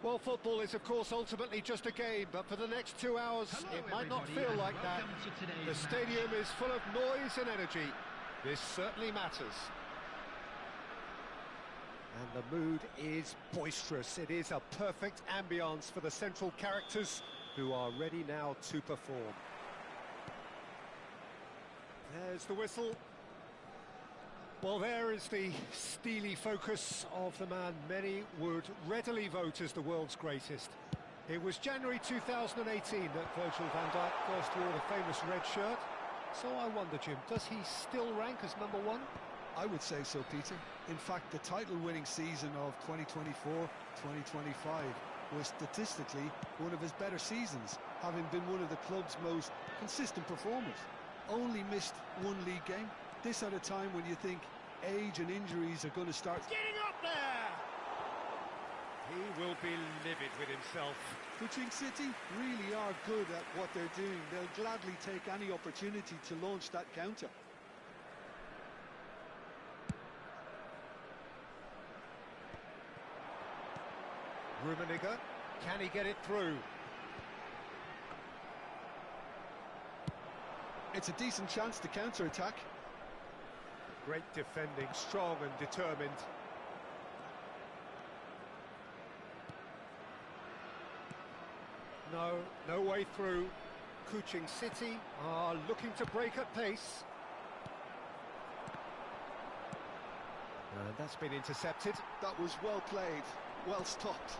Well, football is, of course, ultimately just a game, but for the next 2 hours, it might not feel like that. The stadium is full of noise and energy. This certainly matters. And the mood is boisterous. It is a perfect ambience for the central characters who are ready now to perform. There's the whistle. Well, there is the steely focus of the man many would readily vote as the world's greatest. It was January 2018 that Virgil van Dijk first wore the famous red shirt. So I wonder, Jim, does he still rank as number one? I would say so, Peter. In fact, the title-winning season of 2024-2025 was statistically one of his better seasons, having been one of the club's most consistent performers. Only missed one league game. This at a time when you think age and injuries are going to start... Getting up there! He will be livid with himself. Kuching City really are good at what they're doing. They'll gladly take any opportunity to launch that counter. Rummenigge, can he get it through? It's a decent chance to counter-attack. Great defending, strong and determined. No way through. Kuching City are looking to break at pace. And that's been intercepted. That was well played, well stopped.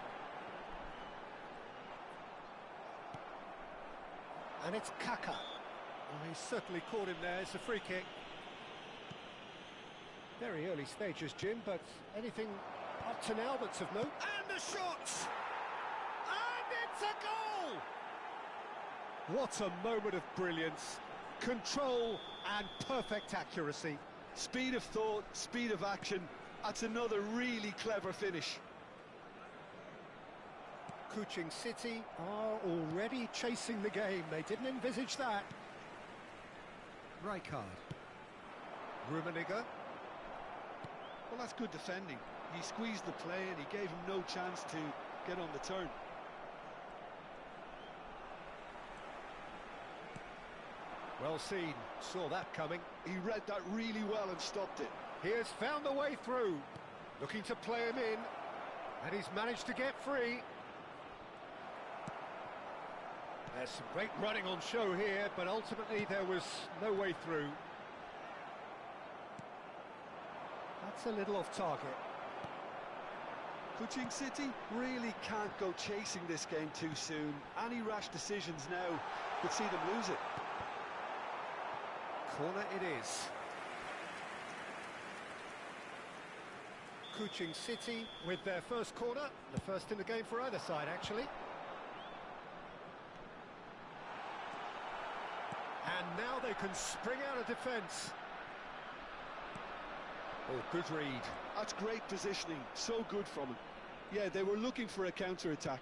And it's Kaka. Well, he certainly caught him there. It's a free kick. Very early stages, Jim, but anything up to now that's of note? And the shot! And it's a goal! What a moment of brilliance. Control and perfect accuracy. Speed of thought, speed of action. That's another really clever finish. Kuching City are already chasing the game. They didn't envisage that. Rijkaard. Rummenigge. Well, that's good defending. He squeezed the play and he gave him no chance to get on the turn. Well seen, saw that coming. He read that really well and stopped it. He has found a way through, looking to play him in, and he's managed to get free. There's some great running on show here, but ultimately there was no way through. That's a little off target. Kuching City really can't go chasing this game too soon. Any rash decisions now could see them lose it. Corner it is. Kuching City with their first corner, the first in the game for either side, actually. And now they can spring out of defence. Oh, good read. That's great positioning, so good from him. Yeah, they were looking for a counter-attack.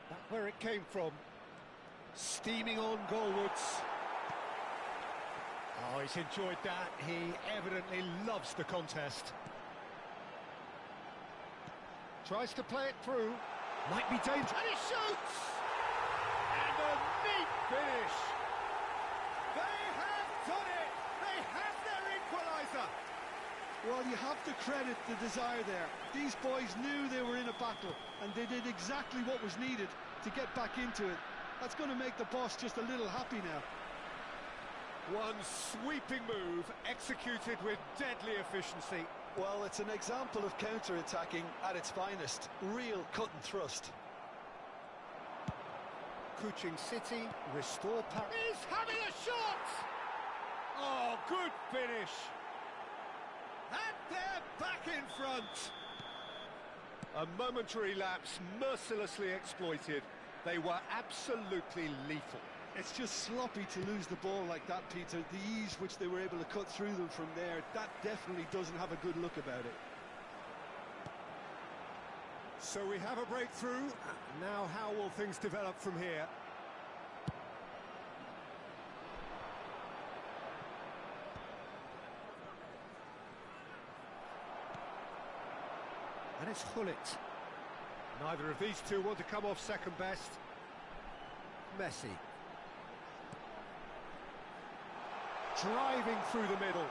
That's where it came from. Steaming on goalwards. Oh, he's enjoyed that. He evidently loves the contest. Tries to play it through. Might be dangerous. And he shoots! And a neat finish. They have done it! They have their equaliser! Well, you have to credit the desire there. These boys knew they were in a battle, and they did exactly what was needed to get back into it. That's going to make the boss just a little happy now. One sweeping move, executed with deadly efficiency. Well, it's an example of counter-attacking at its finest. Real cut and thrust. Kuching City restore power. He's having a shot! Oh, good finish! And they're back in front! A momentary lapse mercilessly exploited. They were absolutely lethal. It's just sloppy to lose the ball like that, Peter. The ease which they were able to cut through them from there, that definitely doesn't have a good look about it. So we have a breakthrough. Now how will things develop from here? And it's Hullet. Neither of these two want to come off second best. Messi. Driving through the middle.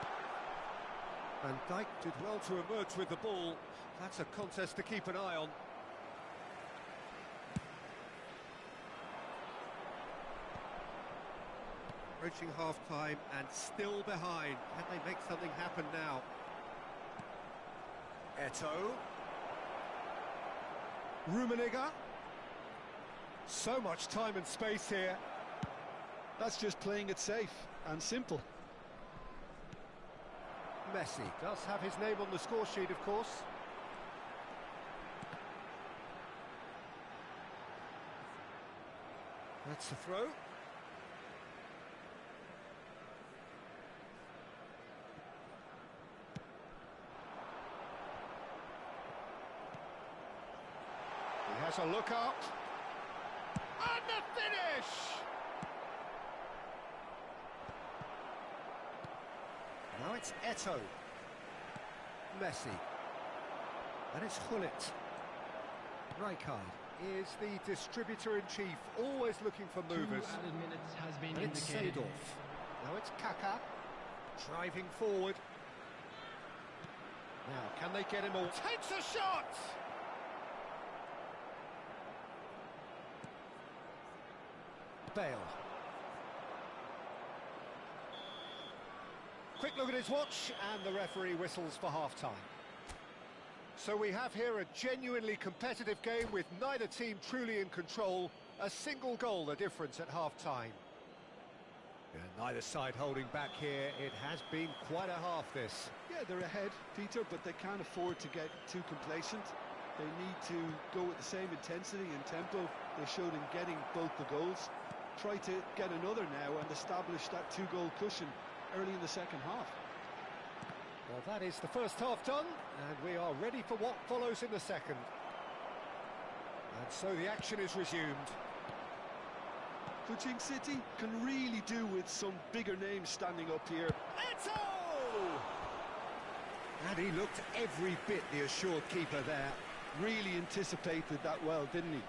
Van Dijk did well to emerge with the ball. That's a contest to keep an eye on. Approaching half-time and still behind. Can they make something happen now? Eto'o. Rummenigge. So much time and space here. That's just playing it safe and simple. Messi does have his name on the score sheet, of course. That's the throw. He has a look up. And the finish! Now it's Eto'o. Messi. And it's Gullit. Rijkaard is the distributor-in-chief, always looking for movers. 2 added minutes has been And it's indicated. Seedorf. Now it's Kaká. Driving forward. Now, can they get him all? Takes a shot! Bale. Quick look at his watch, and the referee whistles for half-time. So we have here a genuinely competitive game with neither team truly in control. A single goal the difference at half-time. Yeah, neither side holding back here. It has been quite a half, this. Yeah, they're ahead, Peter, but they can't afford to get too complacent. They need to go with the same intensity and tempo they showed in getting both the goals. Try to get another now and establish that 2-goal cushion early in the second half. Well, that is the first half done, and we are ready for what follows in the second. And so the action is resumed. Kuching City can really do with some bigger names standing up here. Eto'o! And he looked every bit the assured keeper there. Really anticipated that well, didn't he?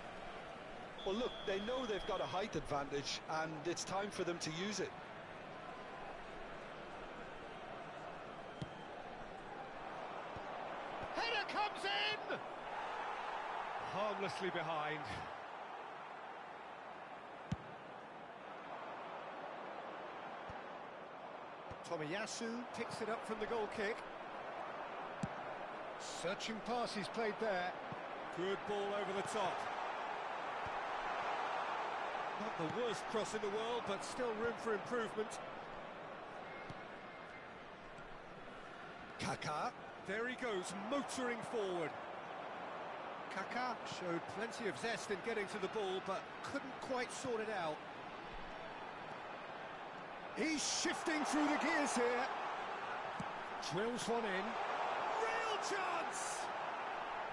Well, look, they know they've got a height advantage, and it's time for them to use it. Header comes in! Harmlessly behind. Tomiyasu picks it up from the goal kick. Searching pass he's played there. Good ball over the top. Not the worst cross in the world, but still room for improvement. Kaká. There he goes, motoring forward. Kaká showed plenty of zest in getting to the ball, but couldn't quite sort it out. He's shifting through the gears here. Drills one in. Real chance!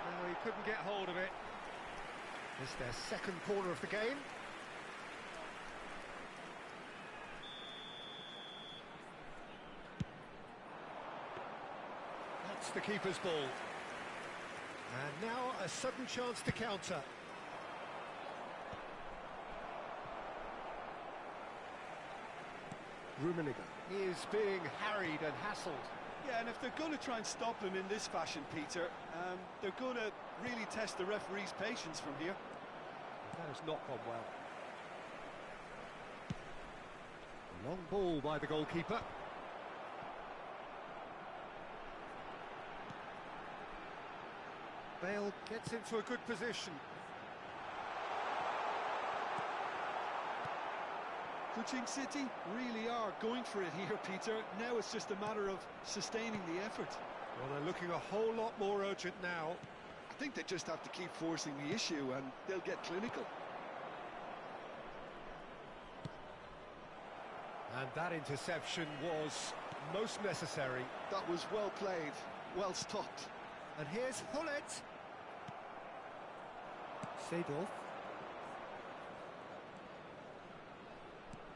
No, he couldn't get hold of it. It's their second corner of the game. That's the keeper's ball. And now a sudden chance to counter. Rummenigge is being harried and hassled. Yeah, and if they're going to try and stop him in this fashion, Peter, they're going to really test the referee's patience from here. That has not gone well. A long ball by the goalkeeper. Bale gets into a good position. Kuching City really are going for it here, Peter. Now it's just a matter of sustaining the effort. Well, they're looking a whole lot more urgent now. I think they just have to keep forcing the issue and they'll get clinical. And that interception was most necessary. That was well played, well stopped. And here's Gullit. Seedorf.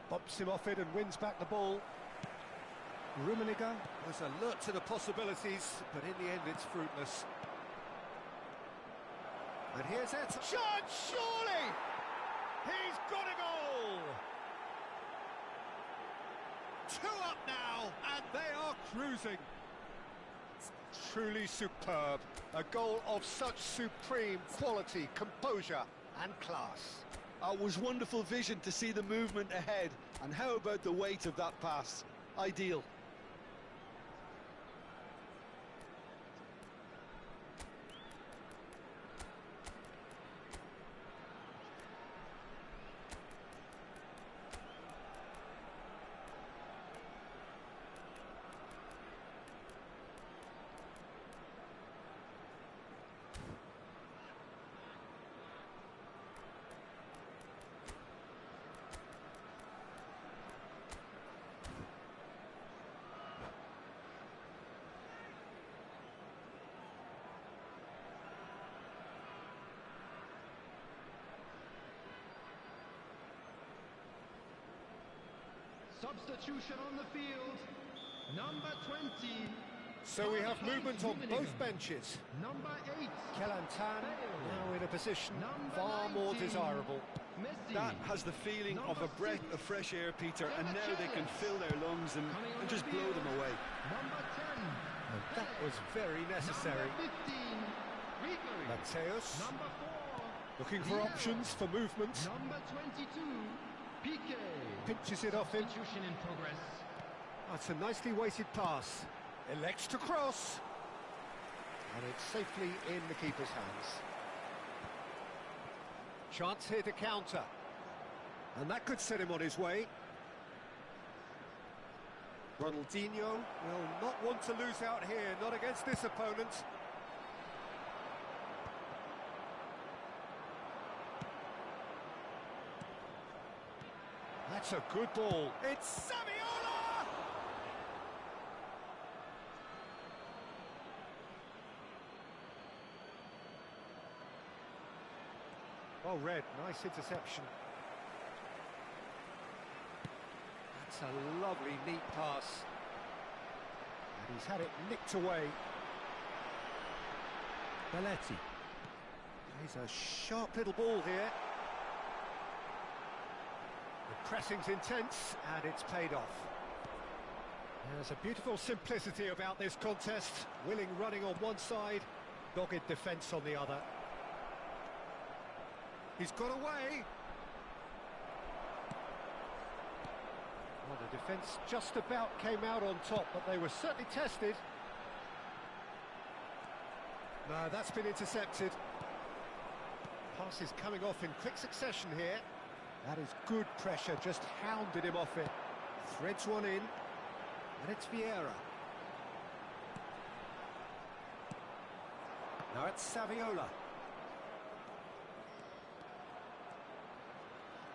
Bumps him off it and wins back the ball. Rummenigge was alert to the possibilities, but in the end it's fruitless. And here's it. Shot, surely! He's got a goal! 2 up now, and they are cruising. Truly superb. A goal of such supreme quality, composure and class. It was wonderful vision to see the movement ahead. And how about the weight of that pass? Ideal. Substitution on the field, number 20. So we have movement on both benches. Number 8. Kelantan now in a position Number far more 19. desirable. Messi. That has the feeling of a breath of fresh air, Peter, and now they can fill their lungs and just blow them away. Number 10. And that was very necessary. Number 15. Rico. Mateus Number 4. looking for options for movement. Number 22. Piqué. Pinches it off him. Substitution in progress. That's a nicely weighted pass. Elects to cross. And it's safely in the keeper's hands. Chance here to counter. And that could set him on his way. Ronaldinho will not want to lose out here, not against this opponent. That's a good ball. It's Saviola! Oh, Red, nice interception. That's a lovely, neat pass. And he's had it nicked away. Belletti. Plays a sharp little ball here. The pressing's intense, and it's paid off. There's a beautiful simplicity about this contest. Willing running on one side, dogged defence on the other. He's got away. Well, the defence just about came out on top, but they were certainly tested. No, that's been intercepted. Pass is coming off in quick succession here. That is good pressure, just hounded him off it. Threads one in, and it's Vieira. Now it's Saviola.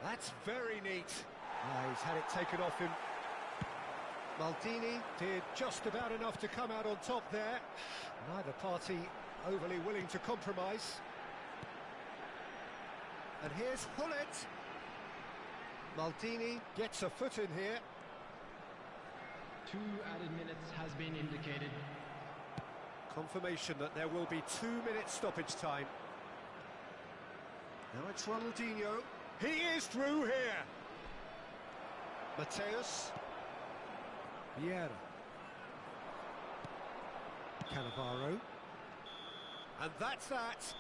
That's very neat. He's had it taken off him. Maldini did just about enough to come out on top there. Neither party overly willing to compromise. And here's Hullet. Maldini gets a foot in here. 2 added minutes has been indicated. Confirmation that there will be 2 minutes stoppage time. Now it's Ronaldinho. He is through here. Mateus. Vieira. Cannavaro. And that's that.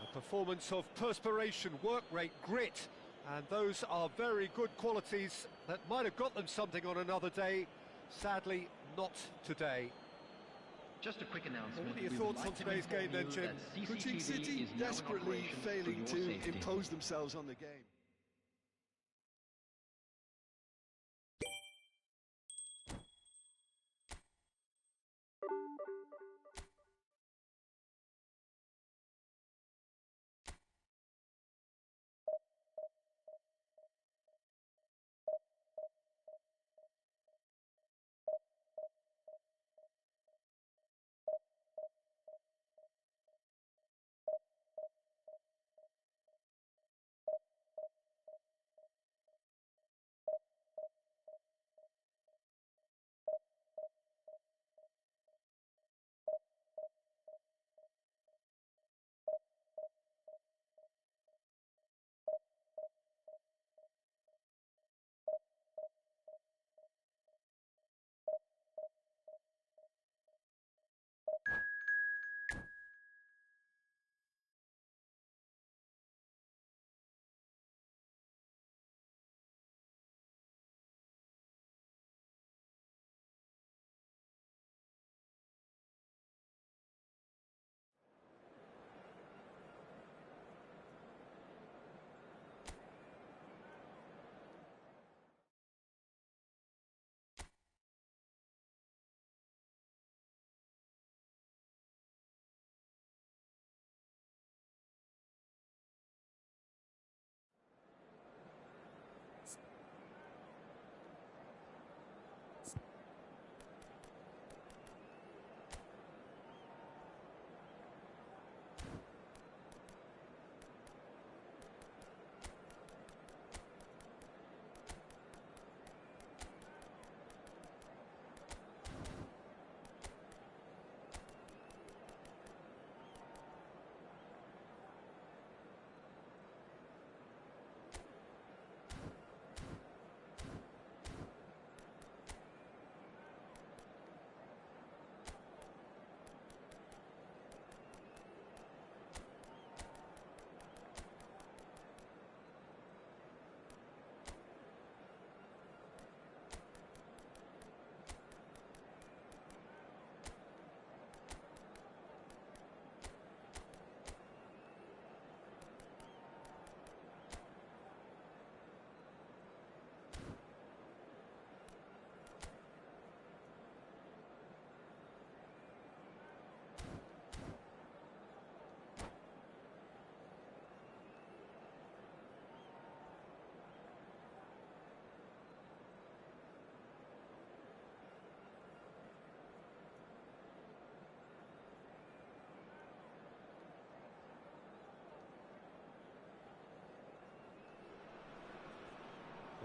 A performance of perspiration, work rate, grit. And those are very good qualities that might have got them something on another day. Sadly, not today. Just a quick announcement. What are your thoughts on today's game then, Jim? Kuching City desperately failing to impose themselves on the game.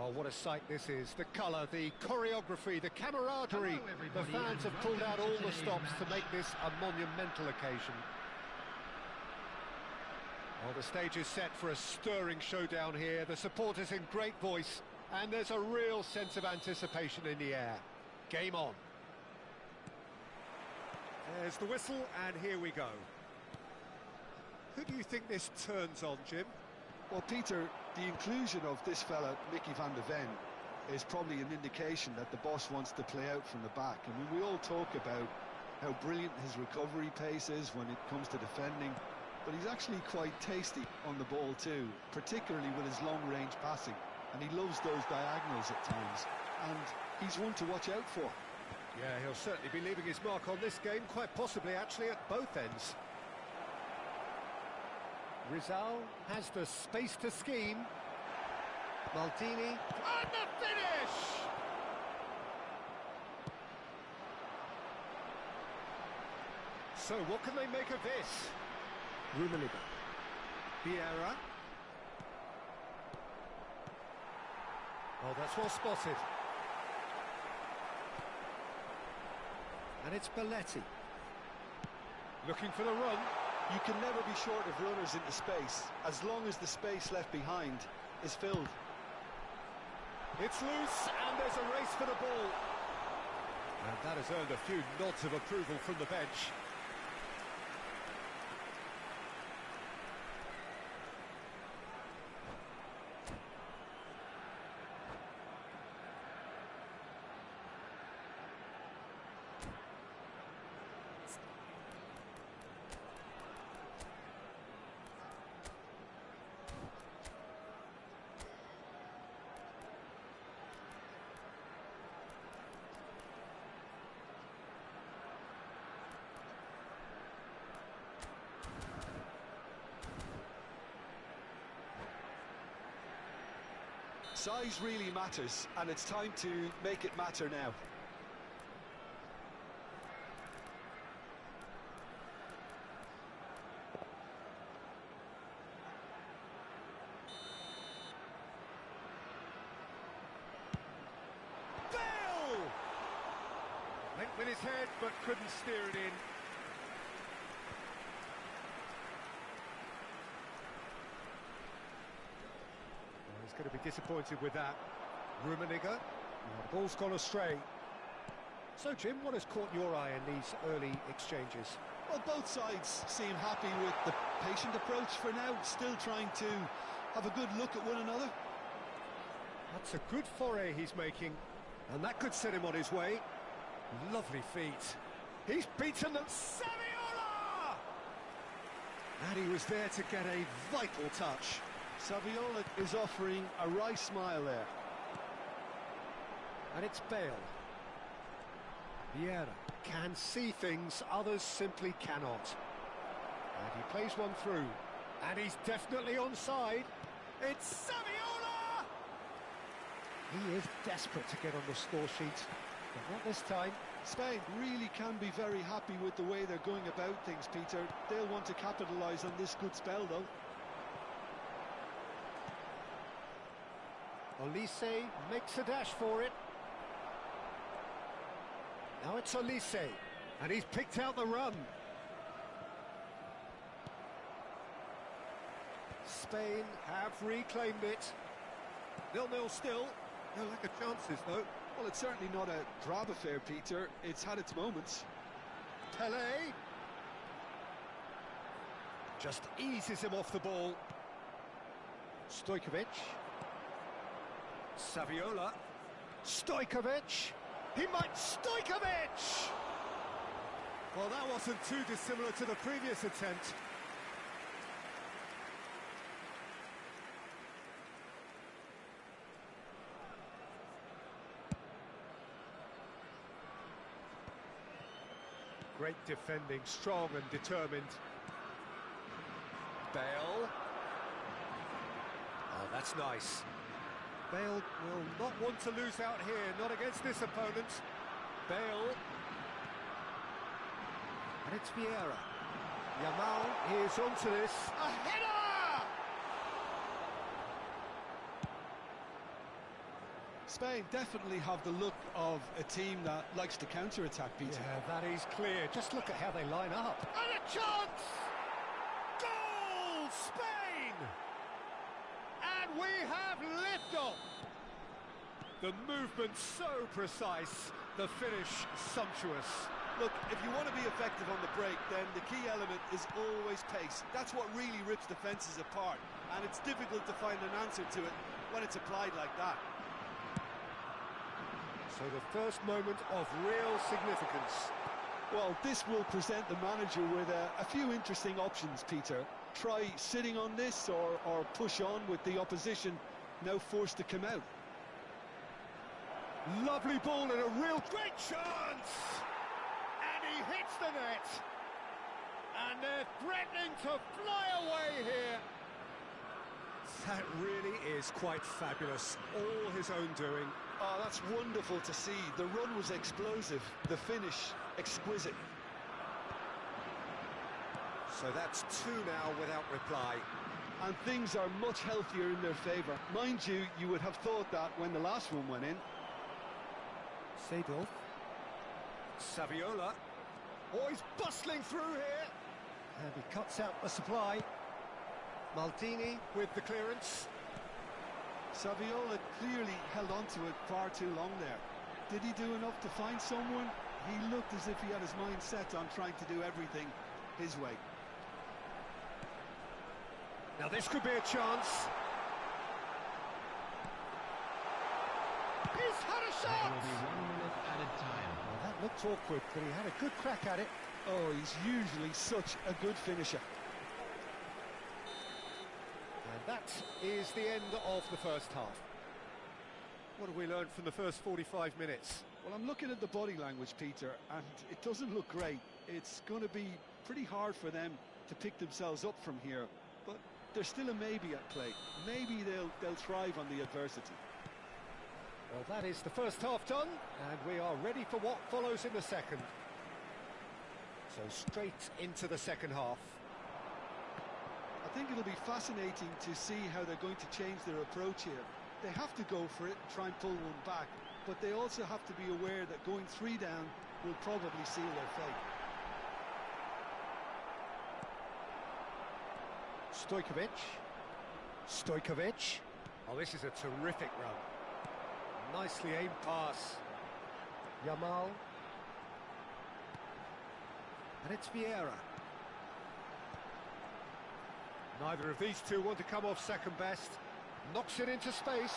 Oh, what a sight this is. The colour, the choreography, the camaraderie. Hello, The everybody, fans and have pulled out welcome all to the today's stops to match. make this a monumental occasion. Well, the stage is set for a stirring showdown here. The supporters in great voice, and there's a real sense of anticipation in the air. Game on. There's the whistle, and here we go. Who do you think this turns on, Jim? Well, Peter, the inclusion of this fella, Mickey van de Ven, is probably an indication that the boss wants to play out from the back. I mean, we all talk about how brilliant his recovery pace is when it comes to defending, but he's actually quite tasty on the ball too, particularly with his long-range passing, and he loves those diagonals at times, and he's one to watch out for. Yeah, he'll certainly be leaving his mark on this game, quite possibly actually at both ends. Rizal has the space to scheme. Maldini, and the finish! So, what can they make of this? Rummenigge. Vieira. Oh, that's well spotted. And it's Belletti. Looking for the run. You can never be short of runners into space, as long as the space left behind is filled. It's loose, and there's a race for the ball. And that has earned a few nods of approval from the bench. Size really matters, and it's time to make it matter now. Bale! Went with his head, but couldn't steer it in. He's going to be disappointed with that. Rummenigge. The ball's gone astray. So, Jim, what has caught your eye in these early exchanges? Well, both sides seem happy with the patient approach for now, still trying to have a good look at one another. That's a good foray he's making, and that could set him on his way. Lovely feet. He's beaten them. Saviola! And he was there to get a vital touch. Saviola is offering a wry smile there. And it's Bale. Vieira can see things others simply cannot. And he plays one through. And he's definitely onside. It's Saviola! He is desperate to get on the score sheet. But not this time. Spain really can be very happy with the way they're going about things, Peter. They'll want to capitalise on this good spell, though. Olise makes a dash for it. Now it's Olise, and he's picked out the run. Spain have reclaimed it. 0-0 still. No lack of chances, though. Well, it's certainly not a drab affair, Peter. It's had its moments. Pelé just eases him off the ball. Stojkovic. Saviola. Stojkovic. He might Stojkovic! Well, that wasn't too dissimilar to the previous attempt. Great defending, strong and determined. Bale. Oh, that's nice. Bale will not want to lose out here, not against this opponent. Bale. And it's Vieira. Yamal is onto this. A header! Spain definitely have the look of a team that likes to counter-attack, Peter. Yeah, that is clear. Just look at how they line up. And a chance! Goal, Spain! And we have liftoff! The movement so precise, the finish sumptuous. Look, if you want to be effective on the break, then the key element is always pace. That's what really rips defences apart, and it's difficult to find an answer to it when it's applied like that. So the first moment of real significance. Well, this will present the manager with a few interesting options, Peter. Try sitting on this or push on with the opposition now forced to come out. Lovely ball and a real great chance! And he hits the net! And they're threatening to fly away here! That really is quite fabulous, all his own doing. Oh, that's wonderful to see. The run was explosive, the finish exquisite. So that's two now without reply. And things are much healthier in their favour. Mind you, you would have thought that when the last one went in. Seedorf. Saviola. Oh, he's bustling through here. And he cuts out the supply. Maldini with the clearance. Saviola clearly held on to it far too long there. Did he do enough to find someone? He looked as if he had his mind set on trying to do everything his way. Now this could be a chance. He's had a shot! There will be 1 minute added time. Well, that looked awkward, but he had a good crack at it. Oh, he's usually such a good finisher. And that is the end of the first half. What have we learned from the first 45 minutes? Well, I'm looking at the body language, Peter, and it doesn't look great. It's going to be pretty hard for them to pick themselves up from here, but there's still a maybe at play. Maybe they'll thrive on the adversity. Well, that is the first half done, and we are ready for what follows in the second. So straight into the second half. I think it'll be fascinating to see how they're going to change their approach here. They have to go for it and try and pull one back, but they also have to be aware that going 3 down will probably seal their fate. Stojkovic. Oh, this is a terrific run. Nicely aimed pass. Yamal. And it's Vieira. Neither of these two want to come off second best. Knocks it into space.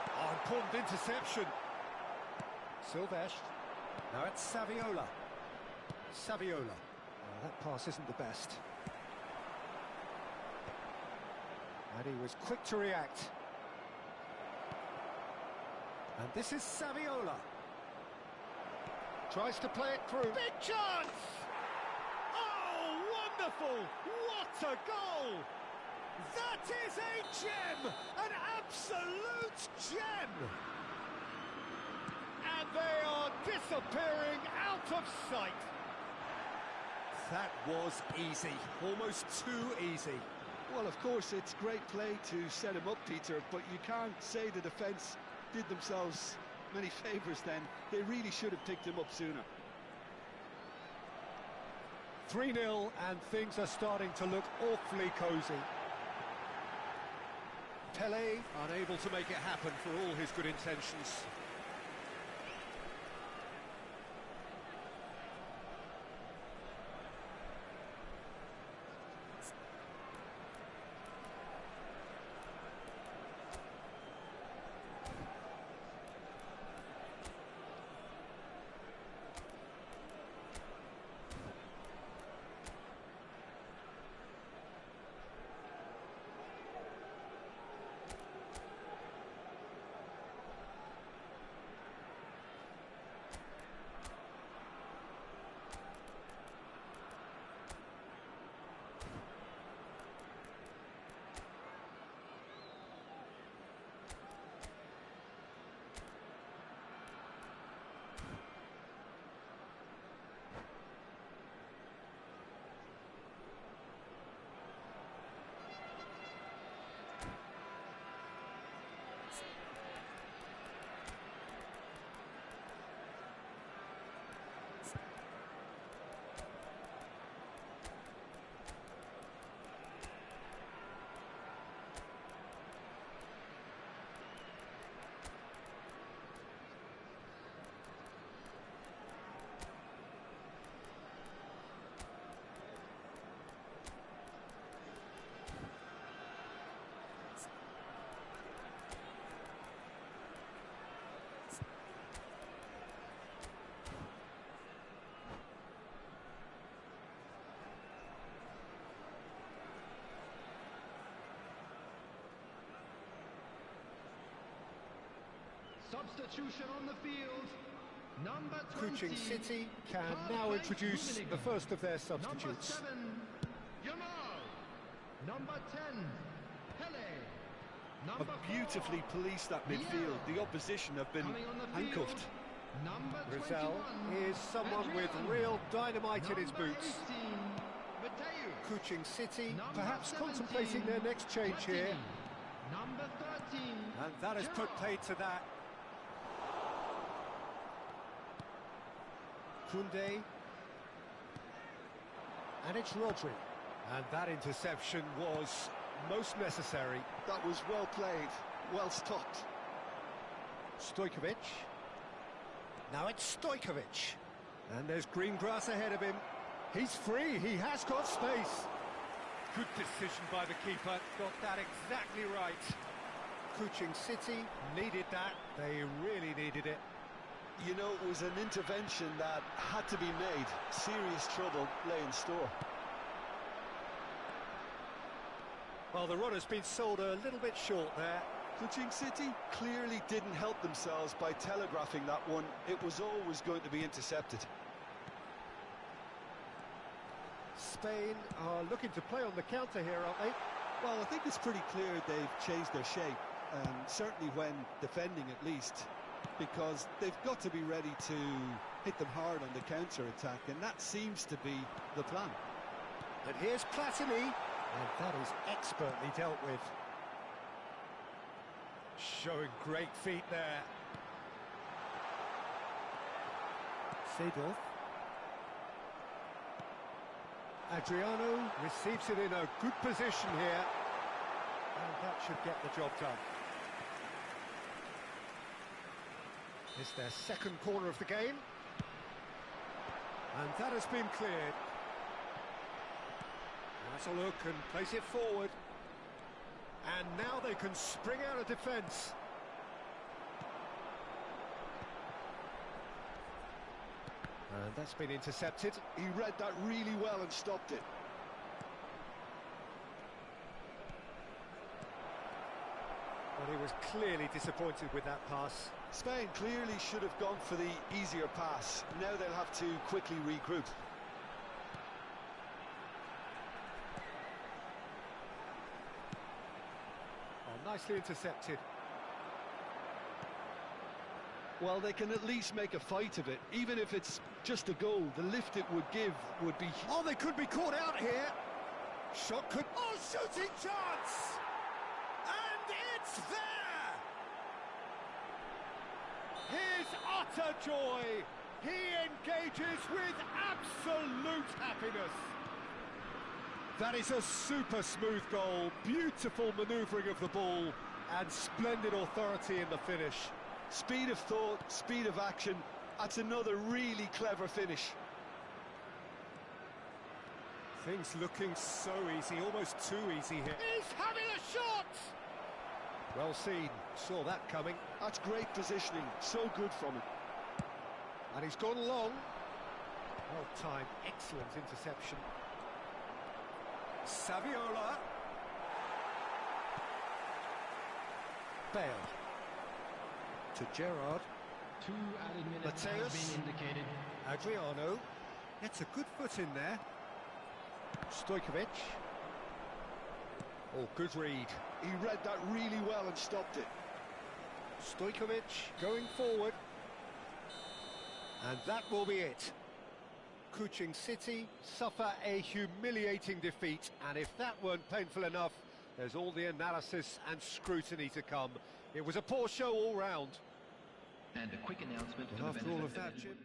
Oh, important interception. Silvesh. Now it's Saviola. Oh, that pass isn't the best. And he was quick to react. And this is Saviola. Tries to play it through. Big chance! Oh, wonderful! What a goal! That is a gem! An absolute gem! And they are disappearing out of sight. That was easy, almost too easy. Well, of course, it's great play to set him up, Peter, but you can't say the defence did themselves many favours then. They really should have picked him up sooner. 3-0, and things are starting to look awfully cosy. Pele unable to make it happen for all his good intentions. Substitution on the field. Number 20. Kuching City can Can't now play introduce Rummenigge. the first of their Number substitutes. 7, Yamal. Number 10, Pele. Have Number 4, beautifully policed that midfield. Biel. The opposition have been Coming on the handcuffed. field, number Rizal 21, is someone with Adrian. real dynamite in his Number boots. 18, Mateu. Kuching City Number perhaps 17, contemplating their next change here. Platini. Number 13, And that has put Gerrard. paid to that. Koundé. And it's Rodri. And that interception was most necessary. That was well played, well stopped. Stojkovic. Now it's Stojkovic. And there's green grass ahead of him. He's free, he has got space. Good decision by the keeper, got that exactly right. Kuching City needed that, they really needed it. You know, it was an intervention that had to be made. Serious trouble lay in store. Well, the run has been sold a little bit short there. Kuching City clearly didn't help themselves by telegraphing that one. It was always going to be intercepted. Spain are looking to play on the counter here, aren't they? Well, I think it's pretty clear they've changed their shape, certainly when defending at least, because they've got to be ready to hit them hard on the counter-attack, and that seems to be the plan. And here's Platini, and that is expertly dealt with. Showing great feet there. Seedorf. Adriano receives it in a good position here, and that should get the job done. It's their second corner of the game, and that has been cleared. That's a look and place it forward, and now they can spring out of defence. And that's been intercepted. He read that really well and stopped it. But he was clearly disappointed with that pass. Spain clearly should have gone for the easier pass. Now they'll have to quickly regroup. Oh, nicely intercepted. Well, they can at least make a fight of it, even if it's just a goal. The lift it would give would be... Oh, they could be caught out here. Shot could... Oh, shooting chance! And it's there! His utter joy. He engages with absolute happiness. That is a super smooth goal. Beautiful manoeuvring of the ball and splendid authority in the finish. Speed of thought, speed of action. That's another really clever finish. Things looking so easy, almost too easy here. He's having a shot! Well seen, saw that coming. That's great positioning, so good from him. And he's gone long. Well timed, excellent interception. Saviola. Bale. To Gerrard. 2 added minutes Mateus. has been indicated. Adriano. Gets a good foot in there. Stojkovic. Oh, good read. He read that really well and stopped it. Stojkovic going forward. And that will be it. Kuching City suffer a humiliating defeat, and if that weren't painful enough, there's all the analysis and scrutiny to come. It was a poor show all round. And a quick announcement for Well, the after all benefit of that, Jim...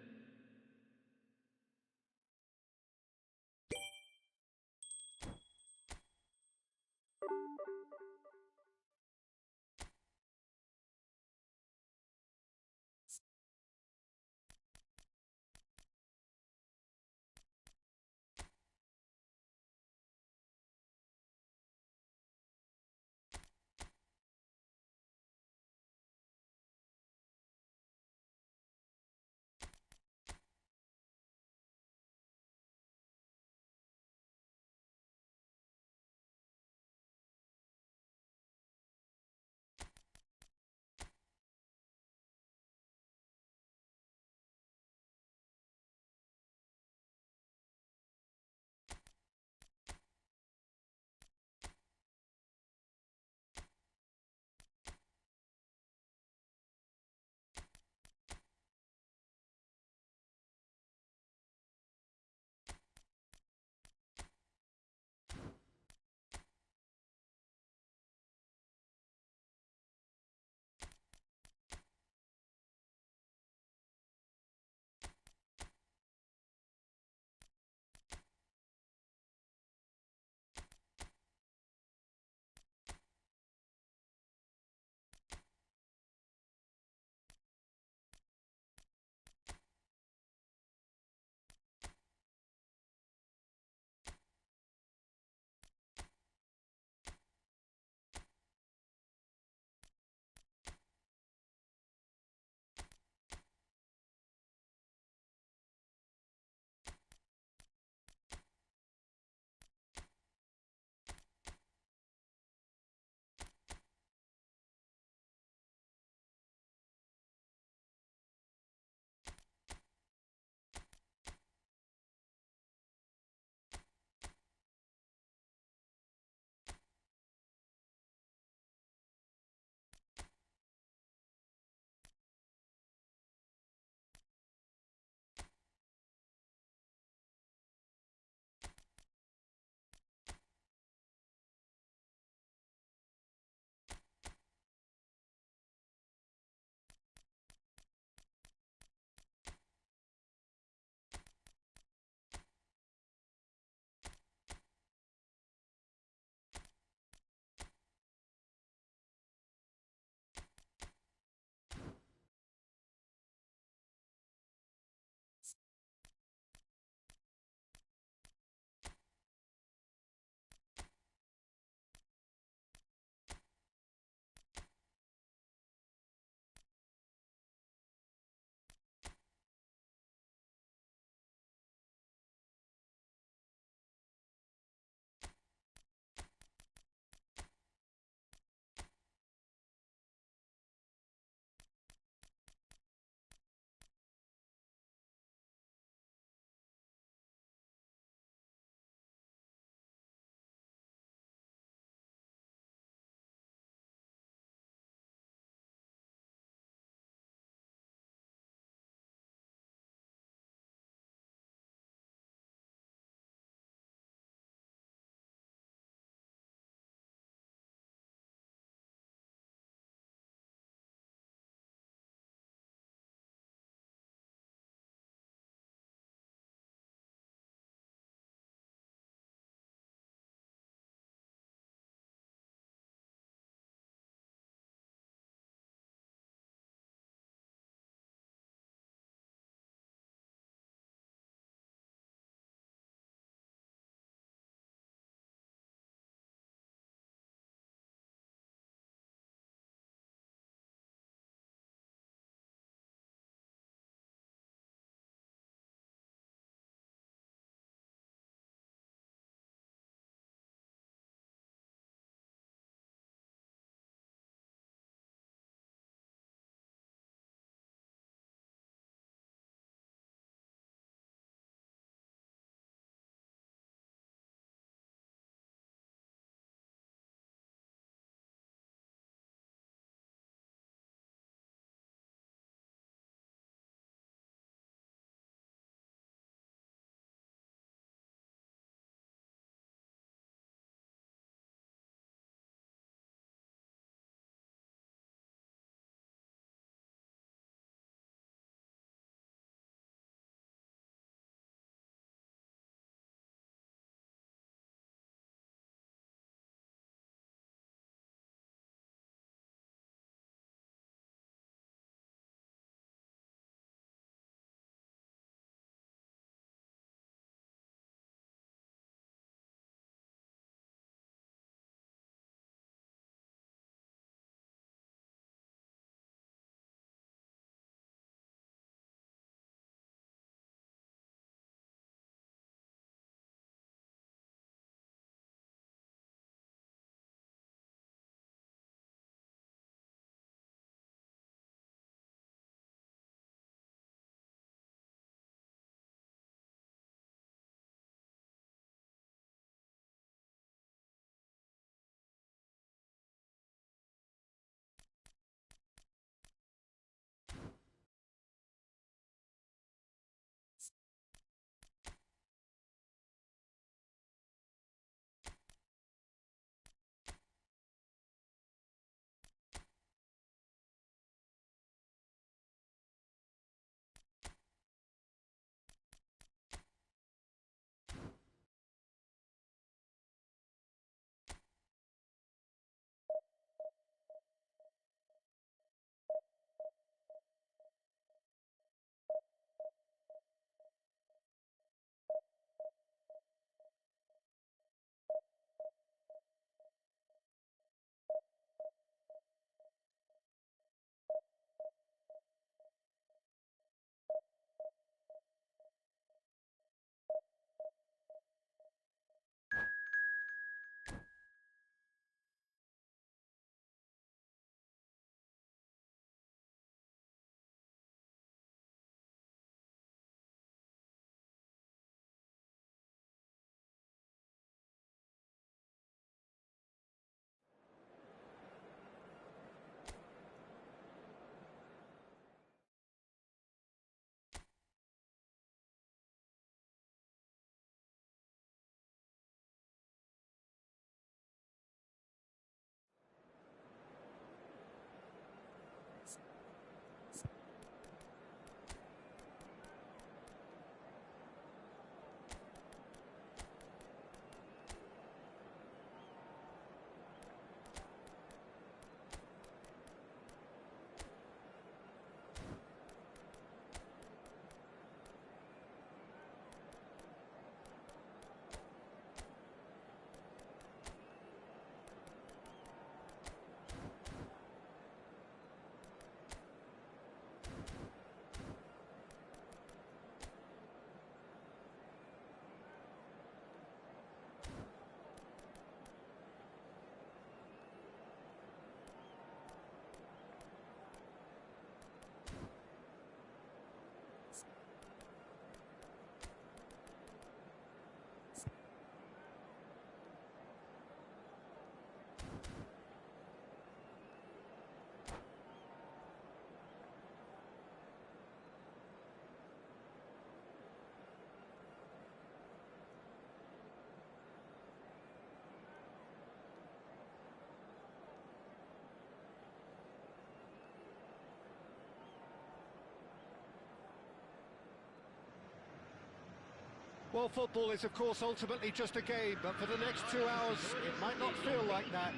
Well, football is, of course, ultimately just a game, but for the next 2 hours, it might not feel like that.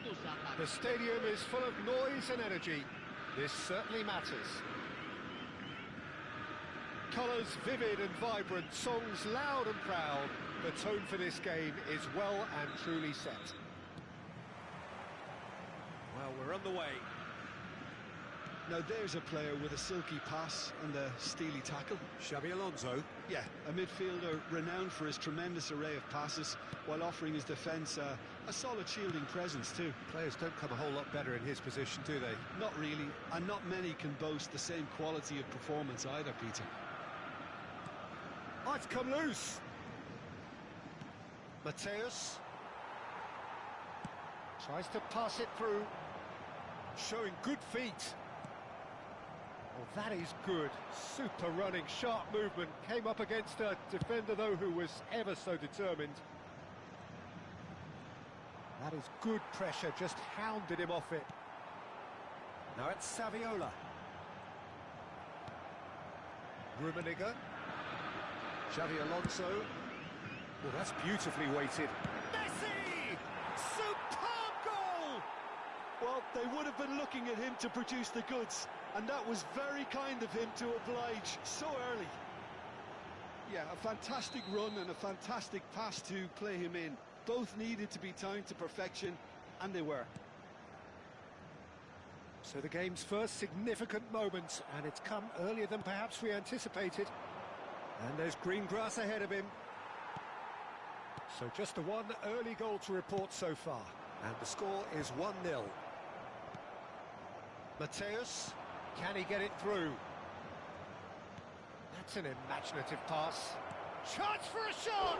The stadium is full of noise and energy. This certainly matters. Colours vivid and vibrant, songs loud and proud. The tone for this game is well and truly set. Well, we're on the way. Now there's a player with a silky pass and a steely tackle. Xabi Alonso. Yeah, a midfielder renowned for his tremendous array of passes while offering his defence a solid shielding presence too. Players don't come a whole lot better in his position, do they? Not really, and not many can boast the same quality of performance either, Peter. Oh, it's come loose. Mateus tries to pass it through, showing good feet. Oh, that is good. Super running, sharp movement. Came up against a defender, though, who was ever so determined. That is good pressure, just hounded him off it. Now it's Saviola. Rummenigge. Xabi Alonso. Well, that's beautifully weighted. Messi! Superb goal! Well, they would have been looking at him to produce the goods, and that was very kind of him to oblige so early. Yeah, a fantastic run and a fantastic pass to play him in. Both needed to be timed to perfection, and they were. So the game's first significant moment, and it's come earlier than perhaps we anticipated. And there's green grass ahead of him. So just the one early goal to report so far. And the score is 1-0. Mateus, can he get it through? That's an imaginative pass. Chance for a shot!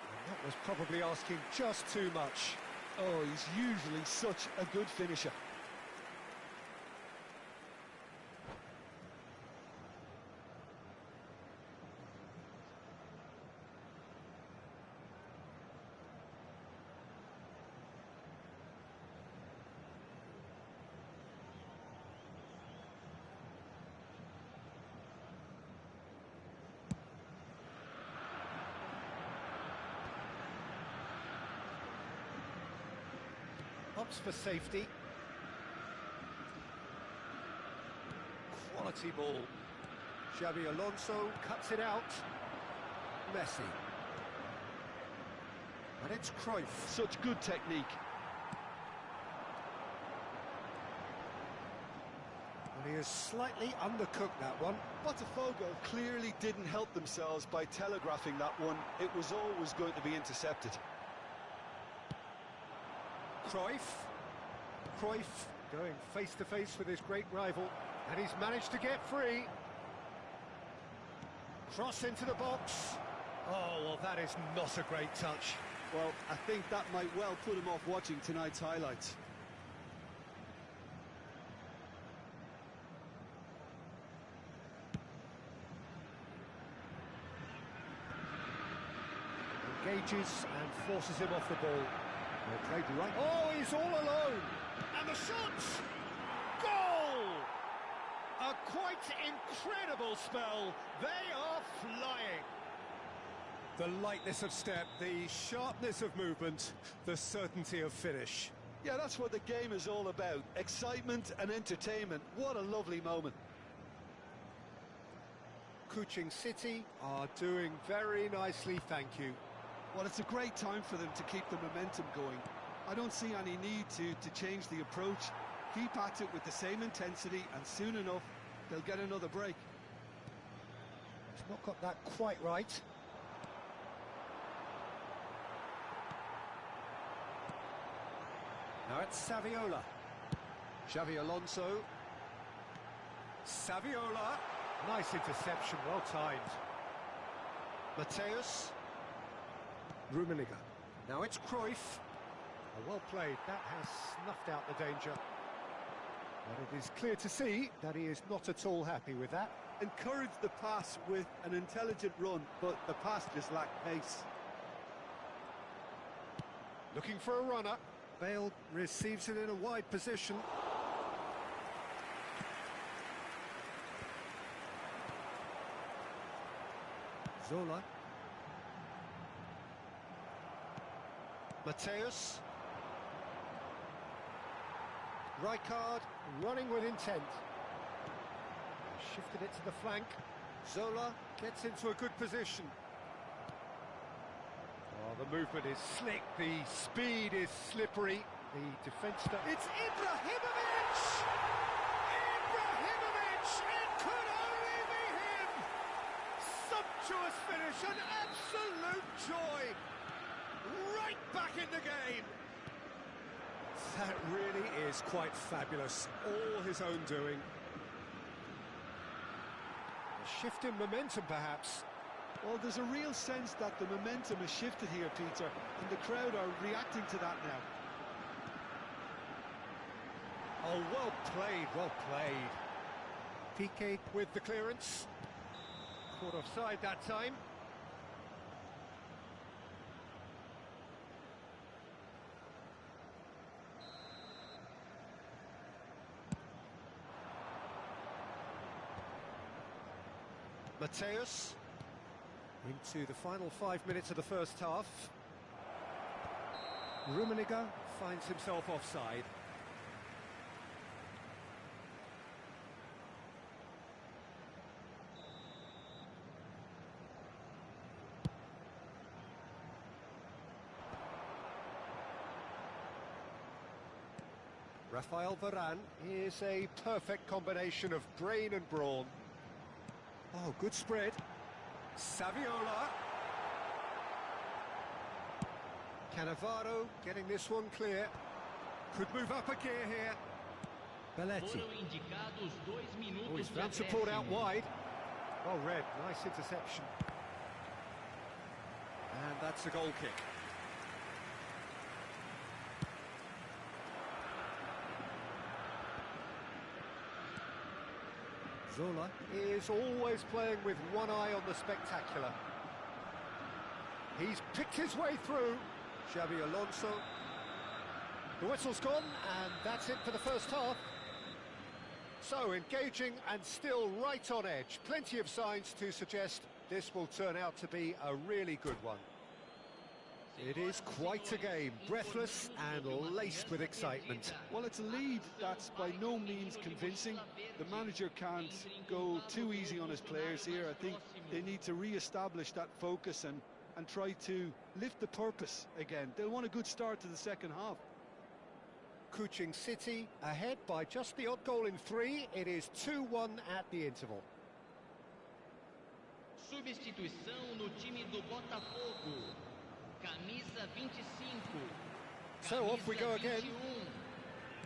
And that was probably asking just too much. Oh, he's usually such a good finisher. Opts for safety. Quality ball. Xabi Alonso cuts it out. Messi. And it's Cruyff. Such good technique. And he has slightly undercooked that one. Botafogo clearly didn't help themselves by telegraphing that one. It was always going to be intercepted. Cruyff going face-to-face with his great rival, and he's managed to get free. Cross into the box. Oh, well, that is not a great touch. Well, I think that might well put him off watching tonight's highlights. Engages and forces him off the ball. Well played right. Oh, he's all alone. And the shot! Goal! A quite incredible spell. They are flying. The lightness of step, the sharpness of movement, the certainty of finish. Yeah, that's what the game is all about. Excitement and entertainment. What a lovely moment. Kuching City are doing very nicely, thank you. Well, it's a great time for them to keep the momentum going. I don't see any need to change the approach. Keep at it with the same intensity, and soon enough, they'll get another break. He's not got that quite right. Now it's Saviola. Xabi Alonso. Saviola. Nice interception, well timed. Mateus. Rummenigge. Now it's Cruyff. Oh, well played. That has snuffed out the danger. But it is clear to see that he is not at all happy with that. Encouraged the pass with an intelligent run, but the pass just lacked pace. Looking for a runner. Bale receives it in a wide position. Zola. Mateus. Rijkaard running with intent. Shifted it to the flank. Zola gets into a good position. Oh, the movement is slick, the speed is slippery. The defence... It's Ibrahimovic! Ibrahimovic! It could only be him! Sumptuous finish, an absolute joy! Right back in the game! That really is quite fabulous, all his own doing. A shift in momentum, perhaps. Well, there's a real sense that the momentum has shifted here, Peter, and the crowd are reacting to that now. Oh, well played, well played. Piqué with the clearance. Caught offside that time. Mateus into the final 5 minutes of the first half. Rummenigge finds himself offside. Rafael Varane is a perfect combination of brain and brawn. Oh, good spread. Saviola. Cannavaro getting this one clear. Could move up a gear here. Belletti. Oh, he's found support out wide. Well read, nice interception. And that's a goal kick. Zola is always playing with one eye on the spectacular. He's picked his way through. Xabi Alonso. The whistle's gone, and that's it for the first half. So, engaging and still right on edge. Plenty of signs to suggest this will turn out to be a really good one. It is quite a game, breathless and laced with excitement. Well, it's a lead that's by no means convincing. The manager can't go too easy on his players here. I think they need to re-establish that focus and try to lift the purpose again. They'll want a good start to the second half. Kuching City ahead by just the odd goal in 3. It is 2-1 at the interval. Substituição no time do Botafogo. Camisa 25. So off we go again.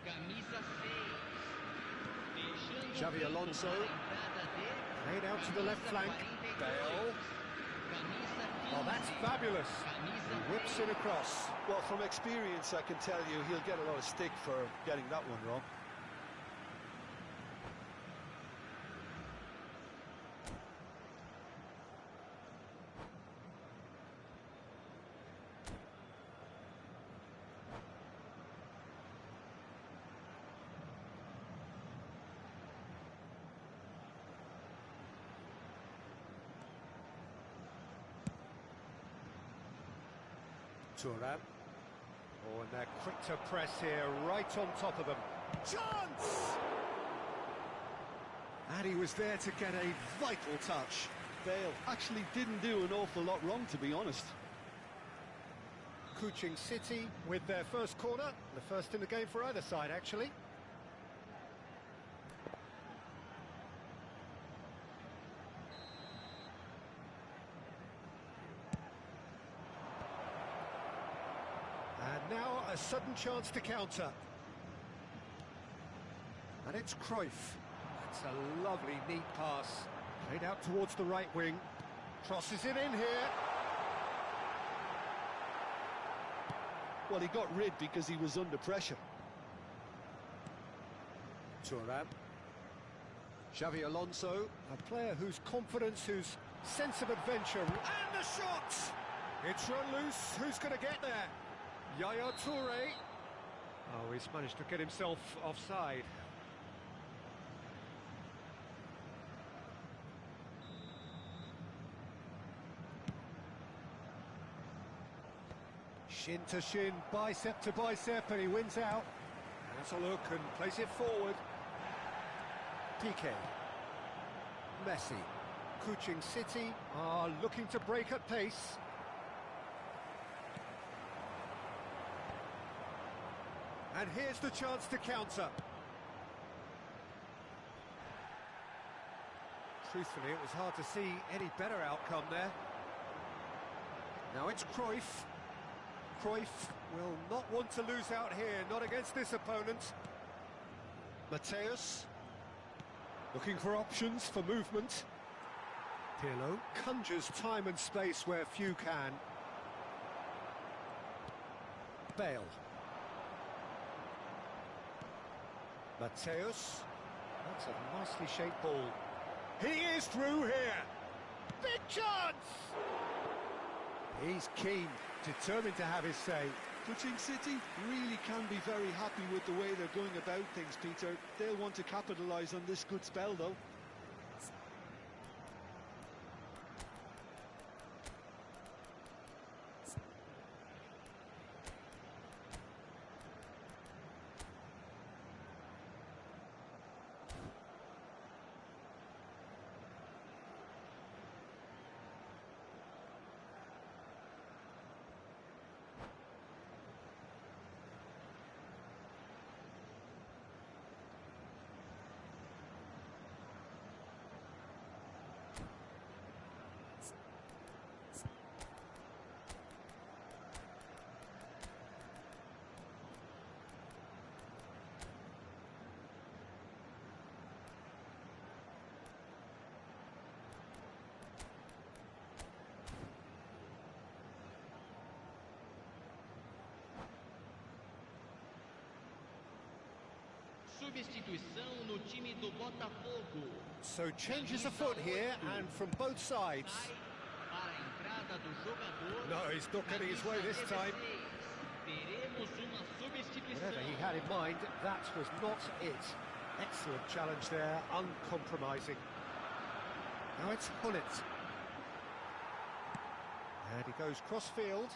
Camisa 6. Xabi Alonso. Played out to the left flank. Bale. Oh, that's fabulous. He whips it across. Well, from experience, I can tell you he'll get a lot of stick for getting that one wrong. Thuram. Oh, and they're quick to press here, right on top of them. Chance! And he was there to get a vital touch. Bale actually didn't do an awful lot wrong, to be honest. Kuching City with their first corner, the first in the game for either side, actually. And now a sudden chance to counter. And it's Cruyff. That's a lovely, neat pass. Played out towards the right wing. Crosses it in here. Well, he got rid because he was under pressure. Thuram. Xabi Alonso, a player whose confidence, whose sense of adventure. And the shot! It's run loose. Who's going to get there? Yaya Toure. Oh, he's managed to get himself offside. Shin to shin, bicep to bicep, and he wins out. Has a look and plays it forward. Piqué. Messi. Kuching City are looking to break at pace. And here's the chance to counter. Truthfully, it was hard to see any better outcome there. Now it's Cruyff. Cruyff will not want to lose out here, not against this opponent. Mateus, looking for options for movement. Pirlo conjures time and space where few can. Bale. Mateus, that's a nicely shaped ball. He is through here. Big chance! He's keen, determined to have his say. Kuching City really can be very happy with the way they're going about things, Peter. They'll want to capitalise on this good spell, though. Substituição no time do Botafogo. So changes afoot here, and from both sides. Para a entrada do jogador. No, he's not getting his way this time. Teremos uma substituição. Whatever he had in mind, that was not it. Excellent challenge there, uncompromising. Now it's Hullet. And he goes cross-field.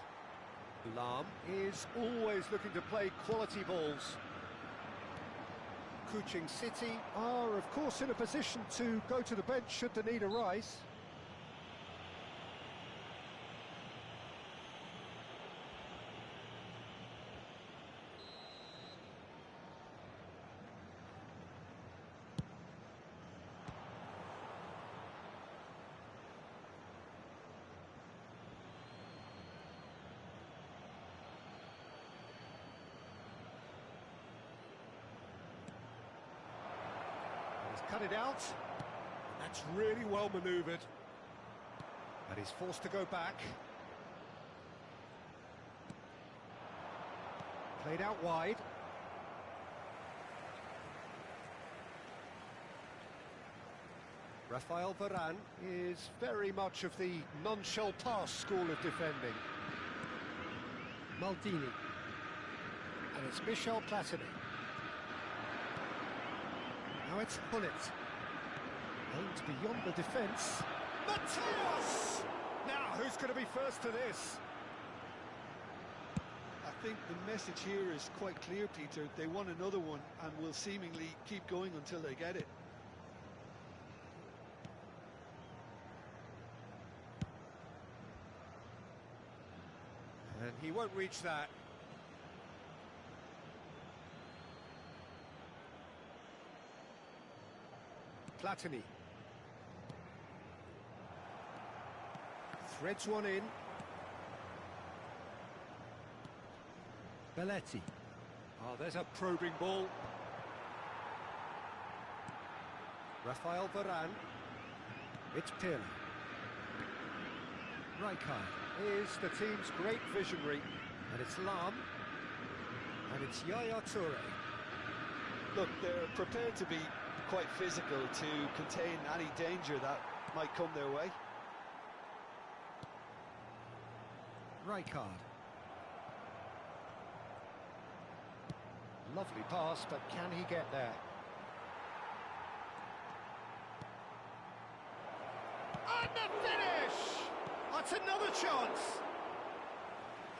Lahm is always looking to play quality balls. Kuching City are, of course, in a position to go to the bench should the need arise. Cut it out. That's really well manoeuvred. And he's forced to go back. Played out wide. Rafael Varane is very much of the non-shall-pass school of defending. Maldini. And it's Michel Platini. Now it's Hullet. Aimed beyond the defence. Mateus! Now, who's going to be first to this? I think the message here is quite clear, Peter. They want another one and will seemingly keep going until they get it. And he won't reach that. Platini. Threads one in. Belletti. Oh, there's a probing ball. Rafael Varane. It's Pirlo. Rijkaard is the team's great visionary. And it's Lahm. And it's Yaya Toure. Look, they're prepared to be quite physical to contain any danger that might come their way. Rijkaard. Lovely pass, but can he get there? And the finish! That's another chance!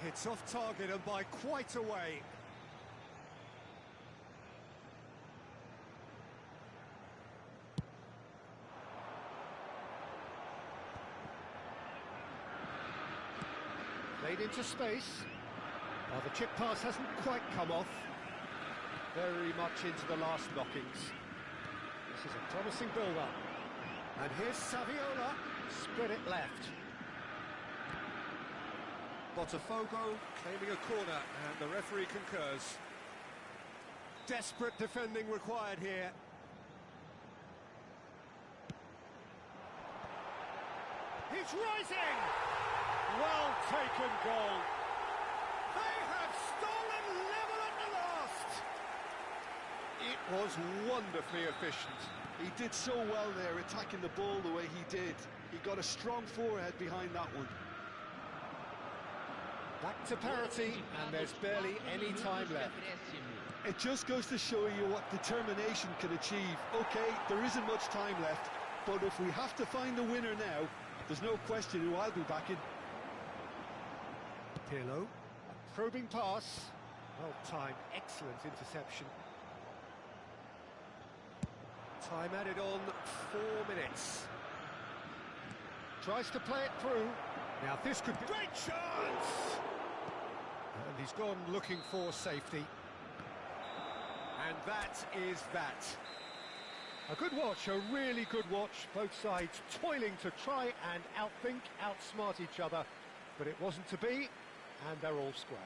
It's off target and by quite a way. Played into space. Oh, the chip pass hasn't quite come off. Very much into the last knockings. This is a promising build-up. And here's Saviola, spread it left. Botafogo claiming a corner, and the referee concurs. Desperate defending required here. He's rising! Well taken goal. They have stolen level at the last. It was wonderfully efficient. He did so well there, attacking the ball the way he did. He got a strong forehead behind that one. Back to parity, and there's barely any time left. It just goes to show you what determination can achieve. Okay, there isn't much time left, but if we have to find the winner now, there's no question who I'll be backing. Pirlo, a probing pass. Well timed, excellent interception. Time added on, 4 minutes. Tries to play it through. Now this could be... Great chance! And he's gone looking for safety. And that is that. A good watch, a really good watch. Both sides toiling to try and outthink, outsmart each other. But it wasn't to be, and they're all square.